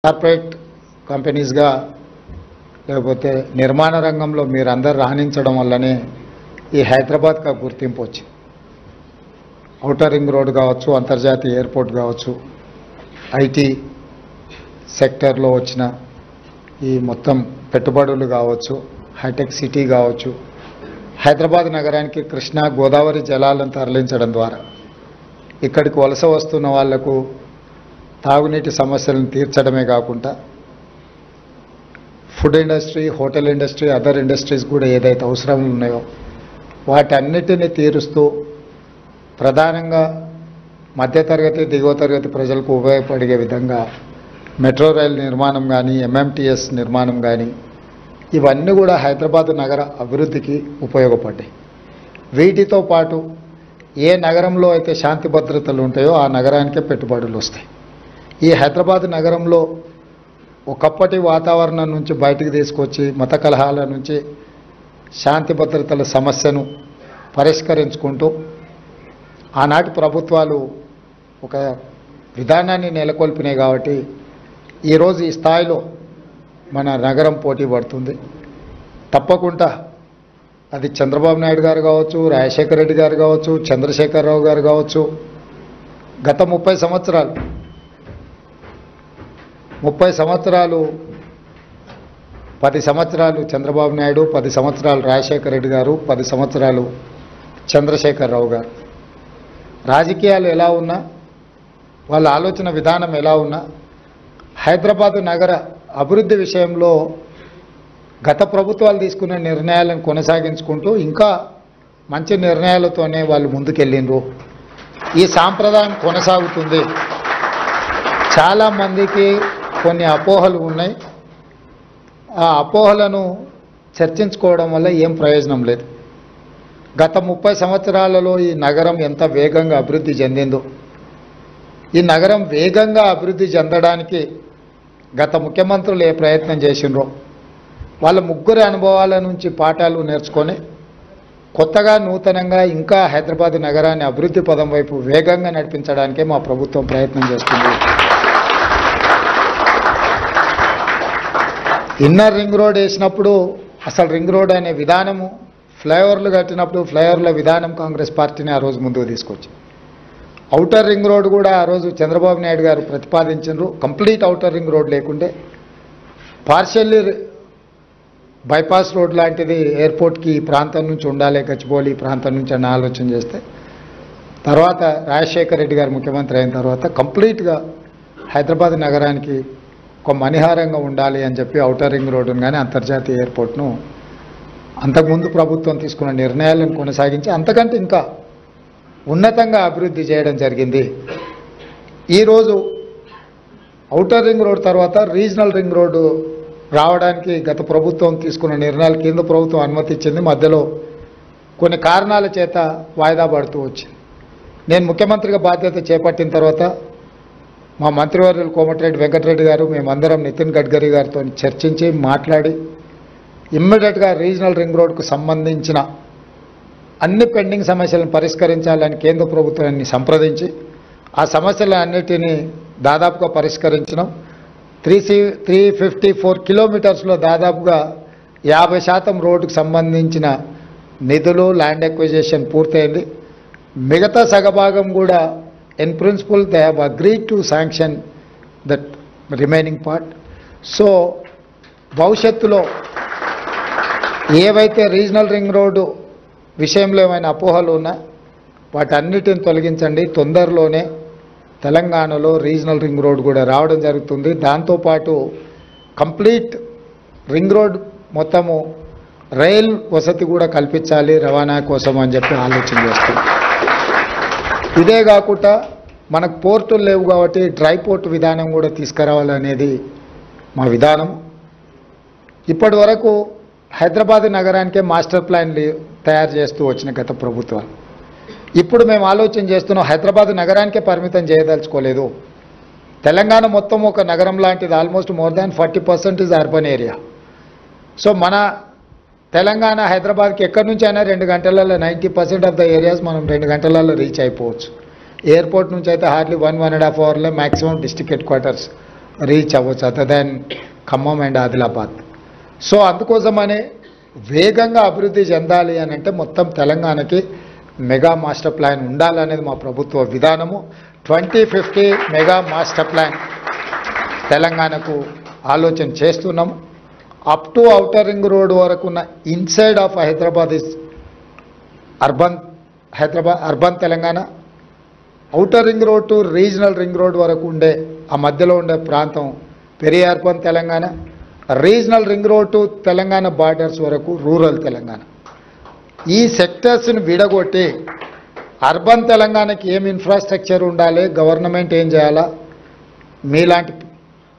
Corporate కంపెనీస్గా లేకపోతే నిర్మాణ రంగంలో మీరందరూ రాణించడం వల్లనే ఈ హైదరాబాద్కి గుర్తింపు వచ్చింది. ఔటర్ రింగ్ రోడ్ కావచ్చు, అంతర్జాతీయ ఎయిర్పోర్ట్ కావచ్చు, ఐటీ సెక్టర్లో వచ్చిన ఈ మొత్తం పెట్టుబడులు కావచ్చు, హైటెక్ సిటీ కావచ్చు, హైదరాబాద్ నగరానికి కృష్ణా గోదావరి జలాలను తరలించడం ద్వారా ఇక్కడికి వలస వస్తున్న వాళ్లకు తాగునీటి సమస్యలను తీర్చడమే కాకుండా food industry, hotel industry, other industries కూడా ఏదైతే అవసరాలు ఉన్నాయో వాటన్నిటిని తీరుస్తూ ప్రధానంగా మధ్యతరగతి, దిగువ తరగతి ప్రజలకు ఉపయోగపడే విధంగా మెట్రో రైల్ నిర్మాణం కానీ, ఎంఎంటీఎస్ నిర్మాణం కానీ ఇవన్నీ కూడా హైదరాబాద్ నగర అభివృద్ధికి ఉపయోగపడ్డాయి. వీటితో పాటు ఏ నగరంలో అయితే శాంతి భద్రతలు ఉంటాయో ఆ నగరానికే పెట్టుబడులు వస్తాయి. ఈ హైదరాబాద్ నగరంలో ఒకప్పటి వాతావరణం నుంచి బయటికి తీసుకొచ్చి మత కలహాల నుంచి శాంతి భద్రతల సమస్యను పరిష్కరించుకుంటూ ఆనాటి ప్రభుత్వాలు ఒక విధానాన్ని నెలకొల్పినాయి. కాబట్టి ఈరోజు ఈ స్థాయిలో మన నగరం పోటీ పడుతుంది. తప్పకుండా అది చంద్రబాబు నాయుడు గారు కావచ్చు, రాజశేఖర రెడ్డి గారు కావచ్చు, చంద్రశేఖరరావు గారు కావచ్చు, గత 30 సంవత్సరాలు 10 సంవత్సరాలు చంద్రబాబు నాయుడు, 10 సంవత్సరాలు రాజశేఖర రెడ్డి గారు, 10 సంవత్సరాలు చంద్రశేఖరరావు గారు. రాజకీయాలు ఎలా ఉన్నా, వాళ్ళ ఆలోచన విధానం ఎలా ఉన్నా, హైదరాబాదు నగర అభివృద్ధి విషయంలో గత ప్రభుత్వాలు తీసుకున్న నిర్ణయాలను కొనసాగించుకుంటూ ఇంకా మంచి నిర్ణయాలతోనే వాళ్ళు ముందుకెళ్ళిండ్రు. ఈ సాంప్రదాయం కొనసాగుతుంది. చాలామందికి కొన్ని అపోహలు ఉన్నాయి. ఆ అపోహలను చర్చించుకోవడం వల్ల ఏం ప్రయోజనం లేదు. గత 30 సంవత్సరాలలో ఈ నగరం ఎంత వేగంగా అభివృద్ధి చెందిందో, ఈ నగరం వేగంగా అభివృద్ధి చెందడానికి గత ముఖ్యమంత్రులు ఏ ప్రయత్నం చేసిండ్రో వాళ్ళ ముగ్గురి అనుభవాల నుంచి పాఠాలు నేర్చుకొని కొత్తగా నూతనంగా ఇంకా హైదరాబాద్ నగరాన్ని అభివృద్ధి పదం వైపు వేగంగా నడిపించడానికే మా ప్రభుత్వం ప్రయత్నం చేస్తుంది. ఇన్నర్ రింగ్ రోడ్ వేసినప్పుడు అసలు రింగ్ రోడ్ అనే విధానము, ఫ్లైఓవర్లు కట్టినప్పుడు ఫ్లైఓవర్ల విధానం కాంగ్రెస్ పార్టీని ఆ రోజు ముందుకు తీసుకొచ్చింది. ఔటర్ రింగ్ రోడ్ కూడా ఆ రోజు చంద్రబాబు నాయుడు గారు ప్రతిపాదించారు. కంప్లీట్ ఔటర్ రింగ్ రోడ్ లేకుంటే పార్షియల్లీ బైపాస్ రోడ్ లాంటిది ఎయిర్పోర్ట్కి ఈ ప్రాంతం నుంచి ఉండాలి, గచ్చిబౌలి ఈ ప్రాంతం నుంచి అన్న ఆలోచన చేస్తే తర్వాత రాజశేఖర రెడ్డి గారు ముఖ్యమంత్రి అయిన తర్వాత కంప్లీట్గా హైదరాబాద్ నగరానికి ఒక మణిహారంగా ఉండాలి అని చెప్పి ఔటర్ రింగ్ రోడ్డును కానీ అంతర్జాతీయ ఎయిర్పోర్ట్ను అంతకుముందు ప్రభుత్వం తీసుకున్న నిర్ణయాలను కొనసాగించి అంతకంటే ఇంకా ఉన్నతంగా అభివృద్ధి చేయడం జరిగింది. ఈరోజు ఔటర్ రింగ్ రోడ్ తర్వాత రీజనల్ రింగ్ రోడ్డు రావడానికి గత ప్రభుత్వం తీసుకున్న నిర్ణయాలు కేంద్ర ప్రభుత్వం అనుమతి ఇచ్చింది. మధ్యలో కొన్ని కారణాల చేత వాయిదా పడుతూ వచ్చింది. నేను ముఖ్యమంత్రిగా బాధ్యత చేపట్టిన తర్వాత మా మంత్రివర్యులు కోమటిరెడ్డి వెంకటరెడ్డి గారు, మేమందరం నితిన్ గడ్కరీ గారితో చర్చించి మాట్లాడి ఇమ్మీడియట్గా రీజనల్ రింగ్ రోడ్కు సంబంధించిన అన్ని పెండింగ్ సమస్యలను పరిష్కరించాలని కేంద్ర ప్రభుత్వాన్ని సంప్రదించి ఆ సమస్యలన్నిటినీ దాదాపుగా పరిష్కరించడం. 354 కిలోమీటర్స్లో దాదాపుగా 50% రోడ్డుకు సంబంధించిన నిధులు, ల్యాండ్ ఎక్విజిషన్ పూర్తయింది. మిగతా సగభాగం కూడా in principle they have agreed to sanction that remaining part. So భవిష్యత్తులో ఏవైతే రీజనల్ రింగ్ రోడ్డు విషయంలో ఏమైనా అపోహలు ఉన్నా వాటన్నిటిని తొలగించండి. తొందరలోనే తెలంగాణలో రీజనల్ రింగ్ రోడ్ కూడా రావడం జరుగుతుంది. దాంతోపాటు కంప్లీట్ రింగ్ రోడ్ మొత్తము రైల్ వసతి కూడా కల్పించాలి రవాణా కోసం అని చెప్పి ఆలోచన చేస్తుంది. ఇదే కాకుండా మనకు పోర్టులు లేవు కాబట్టి డ్రై పోర్ట్ విధానం కూడా తీసుకురావాలనేది మా విధానం. ఇప్పటి వరకు హైదరాబాద్ నగరానికే మాస్టర్ ప్లాన్ తయారు చేస్తూ వచ్చిన గత ప్రభుత్వాలు. ఇప్పుడు మేము ఆలోచన చేస్తున్నాం, హైదరాబాద్ నగరానికే పరిమితం చేయదలుచుకోలేదు. తెలంగాణ మొత్తం ఒక నగరం లాంటిది. Almost more than 40% is urban area. So మన తెలంగాణ హైదరాబాద్కి ఎక్కడి నుంచి అయినా 2 గంటలలో 90% ఆఫ్ ద ఏరియాస్ మనం 2 గంటలలో రీచ్ అయిపోవచ్చు. ఎయిర్పోర్ట్ నుంచి అయితే హార్డ్లీ 1.5 అవర్లో maximum district headquarters reach అవ్వచ్చు other than Khammam and Adilabad. So అందుకోసమనే వేగంగా అభివృద్ధి చెందాలి అని అంటే మొత్తం తెలంగాణకి మెగా మాస్టర్ ప్లాన్ ఉండాలనేది మా ప్రభుత్వ విధానము. 2050 మెగా మాస్టర్ ప్లాన్ తెలంగాణకు ఆలోచన చేస్తున్నాము. Up to outer ring road వరకు ఉన్న inside of Hyderabad is urban Telangana. Outer ring road to regional ring road వరకు ఉండే ఆ మధ్యలో ఉండే ప్రాంతం peri urban Telangana. Regional ring road to Telangana borders వరకు రూరల్ తెలంగాణ. ఈ సెక్టర్స్ని విడగొట్టి అర్బన్ తెలంగాణకి ఏం ఇన్ఫ్రాస్ట్రక్చర్ ఉండాలి, గవర్నమెంట్ ఏం చేయాలా, మీలాంటి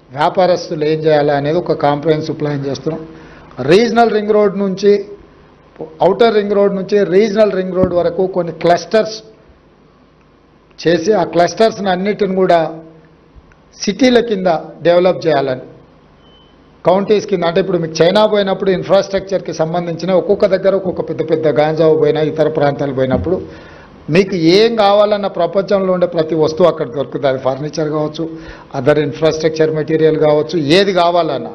వ్యాపారస్తులు ఏం చేయాలా అనేది ఒక కాంప్రహెన్సివ్ ప్లాన్ చేస్తున్నాం. రీజనల్ రింగ్ రోడ్ నుంచి ఔటర్ రింగ్ రోడ్ నుంచి రీజనల్ రింగ్ రోడ్ వరకు కొన్ని క్లస్టర్స్ చేసి ఆ క్లస్టర్స్ని అన్నిటిని కూడా సిటీల కింద డెవలప్ చేయాలని, కౌంటీస్ కింద. అంటే ఇప్పుడు మీకు చైనా పోయినప్పుడు ఇన్ఫ్రాస్ట్రక్చర్కి సంబంధించిన ఒక్కొక్క దగ్గర ఒక్కొక్క పెద్ద పెద్ద గాంజావు పోయినా ఇతర ప్రాంతాలు పోయినప్పుడు మీకు ఏం కావాలన్న ప్రపంచంలో ఉండే ప్రతి వస్తువు అక్కడ దొరుకుతుంది. అది ఫర్నిచర్ కావచ్చు, అదర్ ఇన్ఫ్రాస్ట్రక్చర్ మెటీరియల్ కావచ్చు, ఏది కావాలన్నా.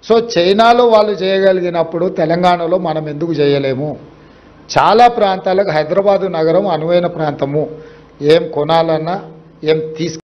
సో చైనాలో వాళ్ళు చేయగలిగినప్పుడు తెలంగాణలో మనం ఎందుకు చేయలేము? చాలా ప్రాంతాలకు హైదరాబాదు నగరం అనువైన ప్రాంతము. ఏం కొనాలన్నా, ఏం